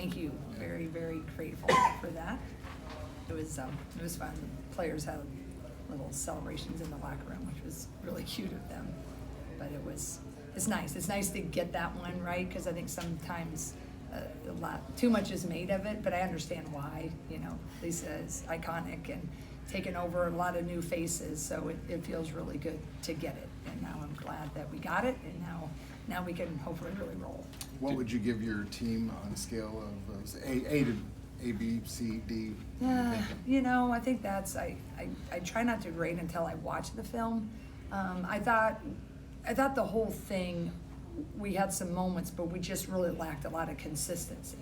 thank you. Very, very grateful for that. It was fun. Players had little celebrations in the locker room, which was really cute of them. But it's nice. It's nice to get that one right, because I think sometimes too much is made of it, but I understand why. Lisa is iconic and taken over a lot of new faces, so it feels really good to get it. And now I'm glad that we got it, and now we can hopefully really roll. What would you give your team on a scale of A, B, C, D? I think that's I try not to grade until I watch the film. I thought the whole thing, we had some moments, but we just really lacked a lot of consistency.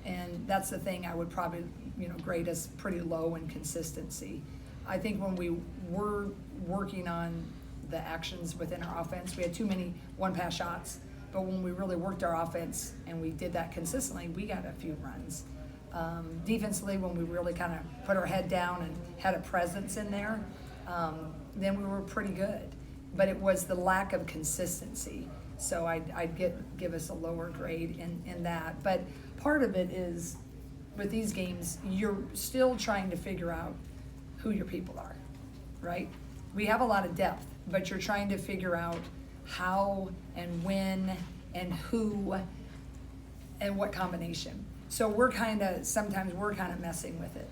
And that's the thing I would probably, grade us pretty low in consistency. I think when we were working on the actions within our offense, we had too many one-pass shots. But when we really worked our offense and we did that consistently, we got a few runs. Defensively, when we really kind of put our head down and had a presence in there, then we were pretty good. But it was the lack of consistency. So I'd give us a lower grade in that. But part of it is, with these games, you're still trying to figure out who your people are, right? We have a lot of depth, but you're trying to figure out how and when and who and what combination. So sometimes we're kind of messing with it.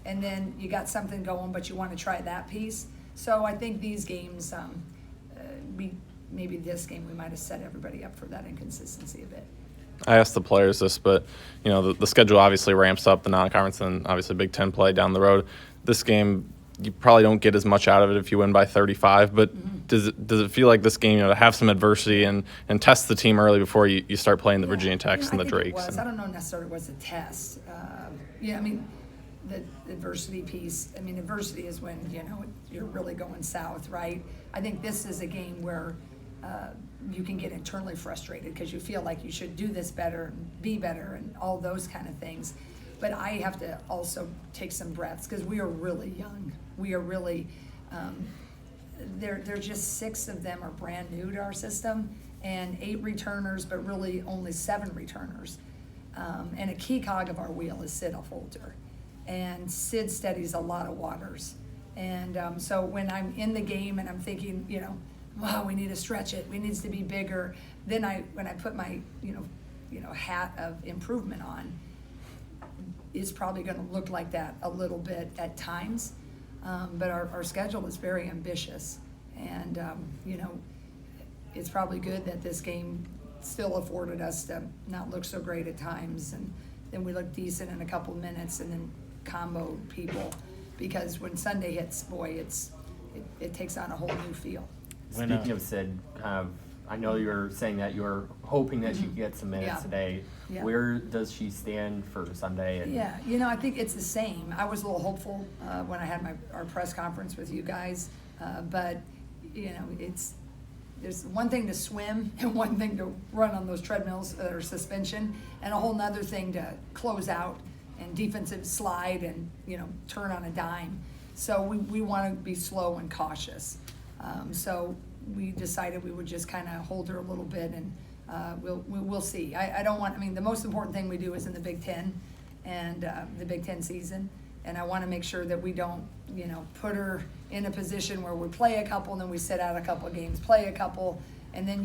And then you got something going, but you want to try that piece. So I think these games, maybe this game, we might have set everybody up for that inconsistency a bit. I asked the players this, but the schedule obviously ramps up the non-conference and obviously Big Ten play down the road. This game, you probably don't get as much out of it if you win by 35, but does it feel like this game, to have some adversity and test the team early before you start playing the Virginia Techs and the Drakes? I don't know necessarily it was a test. The adversity piece, adversity is when, you're really going south, right? I think this is a game where you can get internally frustrated because you feel like you should do this better and be better and all those kind of things. But I have to also take some breaths because we are really young. We are really, they're just 6 of them are brand new to our system, and 8 returners, but really only 7 returners. And a key cog of our wheel is Sid Holter. And Sid steadies a lot of waters. And so when I'm in the game and I'm thinking, wow, we need to stretch it, it needs to be bigger, then when I put my, hat of improvement on, it's probably going to look like that a little bit at times. But our schedule is very ambitious. And, it's probably good that this game still afforded us to not look so great at times. And then we look decent in a couple minutes and then combo people. Because when Sunday hits, boy, it takes on a whole new feel. Speaking of Sid, I know you're saying that you're hoping that she gets some minutes today. Yeah. Where does she stand for Sunday? I think it's the same. I was a little hopeful when I had our press conference with you guys, but there's one thing to swim and one thing to run on those treadmills or suspension, and a whole nother thing to close out and defensive slide and turn on a dime. So we want to be slow and cautious. So we decided we would just kind of hold her a little bit, and we'll see. I don't want. The most important thing we do is in the Big Ten, and the Big Ten season, and I want to make sure that we don't, put her in a position where we play a couple and then we sit out a couple of games, play a couple, and then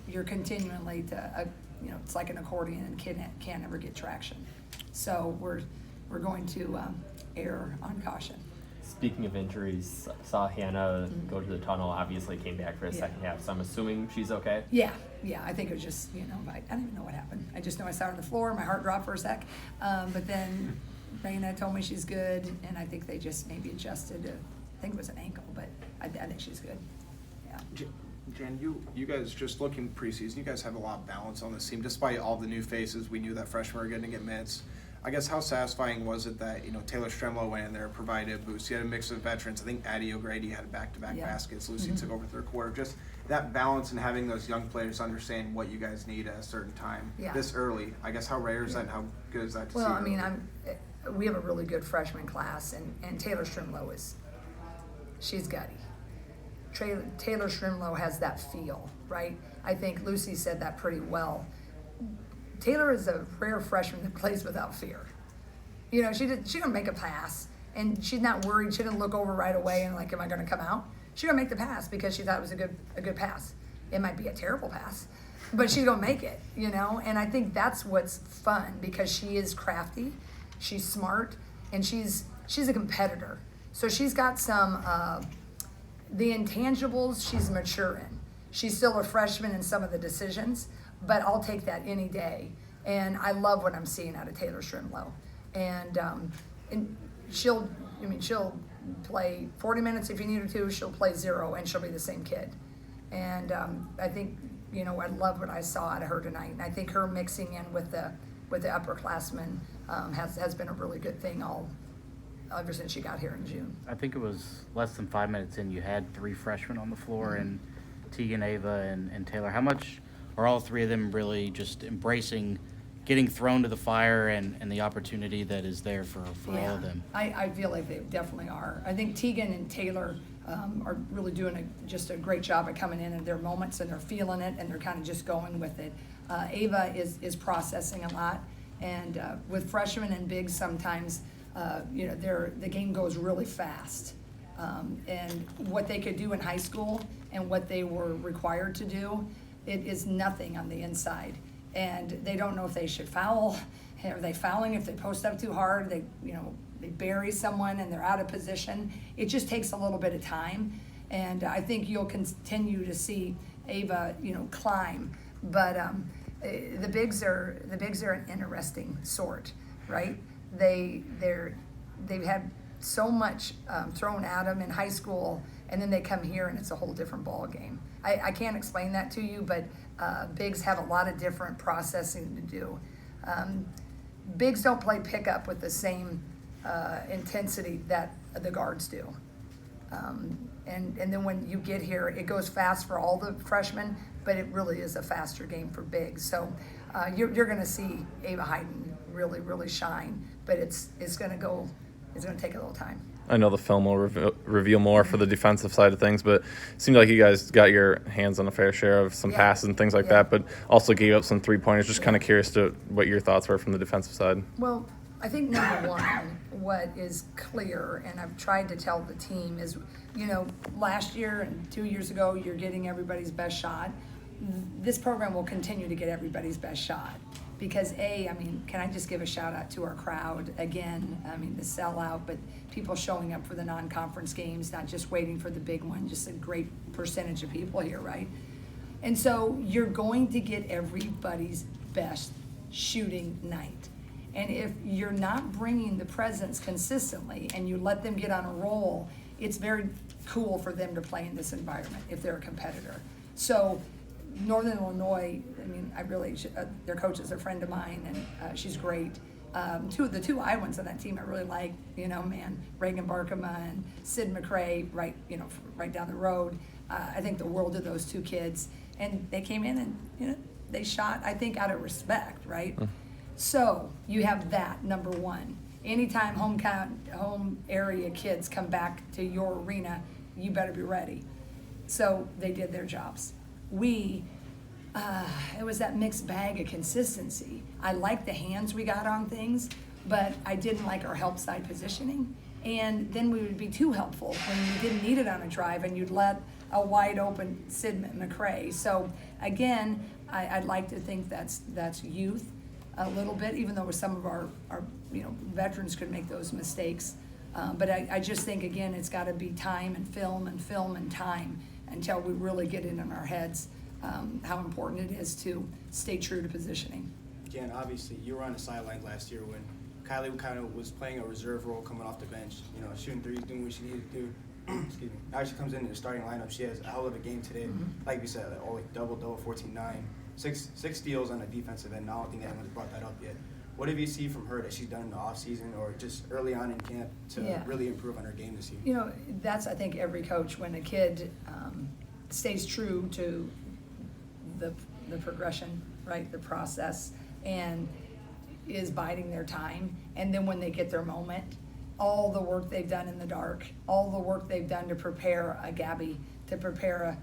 you're continually to, it's like an accordion and can't ever get traction. So we're going to err on caution. Speaking of injuries, saw Hannah go to the tunnel, obviously came back for the second half, so I'm assuming she's okay? Yeah, I think it was just, I don't even know what happened. I just know I saw her on the floor, my heart dropped for a sec, but then Raina told me she's good, and I think they just maybe adjusted to, I think it was an ankle, but I think she's good, yeah. Jen, you guys, just looking preseason, you guys have a lot of balance on this team. Despite all the new faces, we knew that freshmen were going to get minutes. I guess how satisfying was it that, Taylor Stremlow went in there, provided a boost? You had a mix of veterans. I think Addie O'Grady had back-to-back baskets. Lucy took over third quarter. Just that balance and having those young players understand what you guys need at a certain time this early. I guess how rare is that and how good is that to see? We have a really good freshman class, and Taylor Stremlow she's gutty. Taylor Stremlow has that feel, right? I think Lucy said that pretty well. Taylor is a rare freshman that plays without fear. You know, she don't make a pass, and she's not worried. She didn't look over right away and like, am I going to come out? She's going to make the pass because she thought it was a good pass. It might be a terrible pass, but she's going to make it, you know? And I think that's what's fun because she is crafty, she's smart, and she's a competitor. So she's got some, the intangibles she's mature in. She's still a freshman in some of the decisions, but I'll take that any day. And I love what I'm seeing out of Taylor Strimlow. And she'll play 40 minutes if you need her to. She'll play 0, and she'll be the same kid. And I think, you know, I love what I saw out of her tonight. And I think her mixing in with the upperclassmen has been a really good thing ever since she got here in June. I think it was less than 5 minutes in, you had 3 freshmen on the floor, and Tegan, Ava, and Taylor. How much are all 3 of them really just embracing getting thrown to the fire and the opportunity that is there for all of them? I feel like they definitely are. I think Tegan and Taylor are really doing just a great job at coming in their moments, and they're feeling it, and they're kind of just going with it. Ava is processing a lot, and with freshmen and bigs sometimes, you know, the game goes really fast. And what they could do in high school and what they were required to do, it is nothing on the inside. And they don't know if they should foul. Are they fouling if they post up too hard? They bury someone and they're out of position. It just takes a little bit of time. And I think you'll continue to see Ava, you know, climb. But the bigs are an interesting sort, right? They've had so much thrown at them in high school, and then they come here and it's a whole different ball game. I can't explain that to you, but bigs have a lot of different processing to do. Bigs don't play pickup with the same intensity that the guards do. And then when you get here, it goes fast for all the freshmen, but it really is a faster game for bigs. So you're going to see Ava Hayden really, really shine, but it's going to take a little time. I know the film will reveal more for the defensive side of things, but it seemed like you guys got your hands on a fair share of some passes and things like that, but also gave up some 3-pointers. Just kind of curious to what your thoughts were from the defensive side. Well, I think number one, what is clear, and I've tried to tell the team, is, you know, last year and 2 years ago, you're getting everybody's best shot. This program will continue to get everybody's best shot. Because can I just give a shout out to our crowd again? The sellout, but people showing up for the non-conference games, not just waiting for the big one, just a great percentage of people here, right? And so you're going to get everybody's best shooting night. And if you're not bringing the presence consistently and you let them get on a roll, it's very cool for them to play in this environment if they're a competitor. So Northern Illinois, their coach is a friend of mine, and she's great. The two Iowans on that team I really like, Reagan Barkema and Sid McCrae, right down the road. I think the world of those two kids, and they came in and they shot, I think, out of respect, right? So you have that, number one. Anytime home area kids come back to your arena, you better be ready. So they did their jobs. It was that mixed bag of consistency. I liked the hands we got on things, but I didn't like our help side positioning. And then we would be too helpful when we didn't need it on a drive, and you'd let a wide open Sid McCrae. So again, I'd like to think that's youth a little bit, even though some of our veterans could make those mistakes. But I just think, again, it's got to be time and film and time until we really get it in our heads how important it is to stay true to positioning. Jen, obviously, you were on the sidelines last year when Kylie kind of was playing a reserve role coming off the bench, shooting threes, doing what she needed to do. Excuse me. Now she comes into the starting lineup. She has a hell of a game today. Like we said, double, 14-9, six steals on the defensive end. I don't think anyone's brought that up yet. What have you seen from her that she's done in the offseason or just early on in camp to really improve on her game this year? That's, I think, every coach, when a kid stays true to the progression, right, the process, and is biding their time. And then when they get their moment, all the work they've done in the dark, all the work they've done to prepare a Gabby, to prepare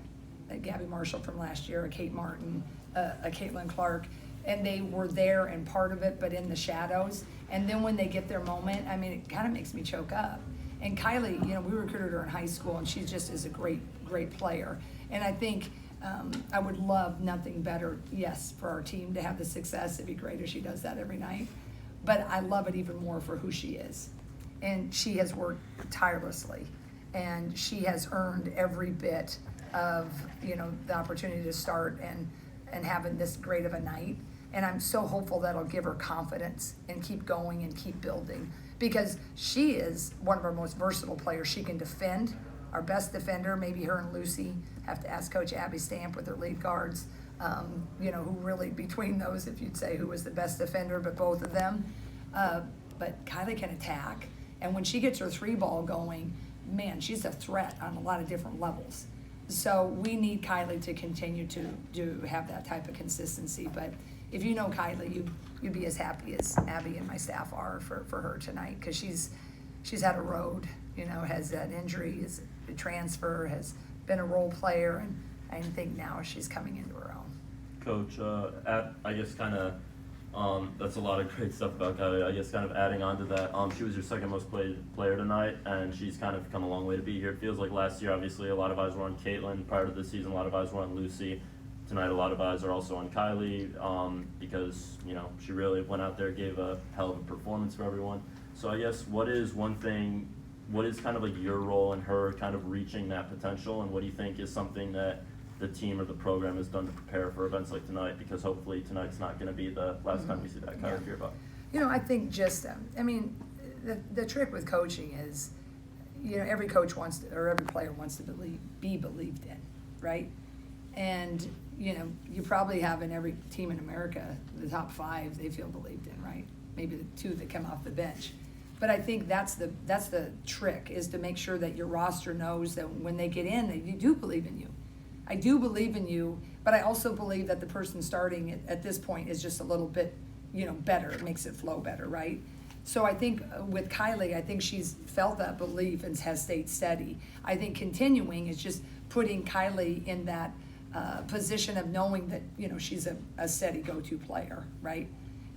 a Gabby Marshall from last year, a Kate Martin, a Caitlin Clark, and they were there and part of it, but in the shadows. And then when they get their moment, I mean, it kind of makes me choke up. And Kylie, you know, we recruited her in high school, and she just is a great, great player. And I think I would love nothing better, yes, for our team to have the success. It'd be great if she does that every night. But I love it even more for who she is. And she has worked tirelessly, and she has earned every bit of, you know, the opportunity to start and having this great of a night. And I'm so hopeful that'll give her confidence and keep going and keep building, because she is one of our most versatile players. She can defend, our best defender. Maybe her and Lucy have to ask Coach Abby Stamp with her lead guards, you know, who really, between those, if you'd say who was the best defender, but both of them. But Kylie can attack, and when she gets her three ball going, man, she's a threat on a lot of different levels. So we need Kylie to continue to have that type of consistency. But if you know Kylie, you'd be as happy as Abby and my staff are for her tonight, because she's had a road, you know, has had injury, has a transfer, has been a role player, and I think now she's coming into her own. Coach, I guess kind of that's a lot of great stuff about Kylie. I guess kind of adding on to that, she was your second most played player tonight, and she's kind of come a long way to be here. It feels like last year, obviously, a lot of eyes were on Caitlin. Prior to the season, a lot of eyes were on Lucy. Tonight, a lot of eyes are also on Kylie, because, you know, she really went out there, gave a hell of a performance for everyone. So I guess what is kind of like your role in her kind of reaching that potential, and what do you think is something that the team or the program has done to prepare for events like tonight? Because hopefully tonight's not going to be the last time we see that Kylie Fearbach. You know, I think just, I mean, the trick with coaching is, you know, every coach wants to, or every player wants to be believed in, right? And, you know, you probably have in every team in America, the top 5 they feel believed in, right? Maybe the 2 that come off the bench. But I think that's the trick, is to make sure that your roster knows that when they get in, that you do believe in you. I do believe in you, but I also believe that the person starting at this point is just a little bit, you know, better. It makes it flow better, right? So I think with Kylie, I think she's felt that belief and has stayed steady. I think continuing is just putting Kylie in that position of knowing that, you know, she's a steady go-to player, right?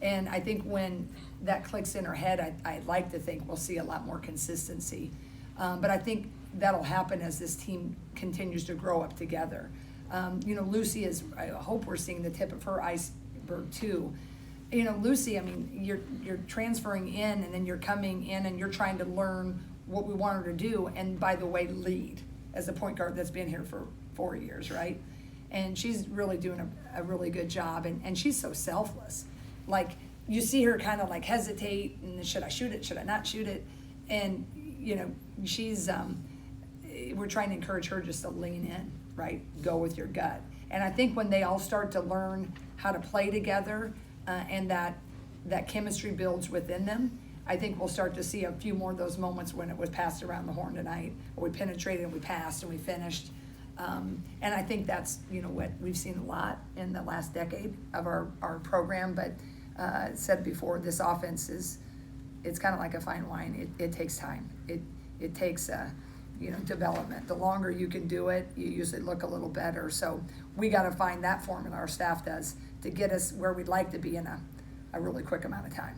And I think when that clicks in her head, I'd like to think we'll see a lot more consistency. But I think that'll happen as this team continues to grow up together. You know, Lucy is, I hope we're seeing the tip of her iceberg too. You know, Lucy, I mean, you're transferring in, and then you're coming in and you're trying to learn what we want her to do, and by the way, lead as a point guard that's been here for 4 years, right? And she's really doing a really good job, and she's so selfless. Like, you see her kind of like hesitate, and should I shoot it, should I not shoot it? And, you know, she's, we're trying to encourage her just to lean in, right? Go with your gut. And I think when they all start to learn how to play together, and that chemistry builds within them, I think we'll start to see a few more of those moments when it was passed around the horn tonight, or we penetrated and we passed and we finished. And I think that's, you know, what we've seen a lot in the last decade of our program. But said before, this offense it's kind of like a fine wine. It takes time. It takes you know, development. The longer you can do it, you usually look a little better. So we got to find that formula, our staff does, to get us where we'd like to be in a really quick amount of time.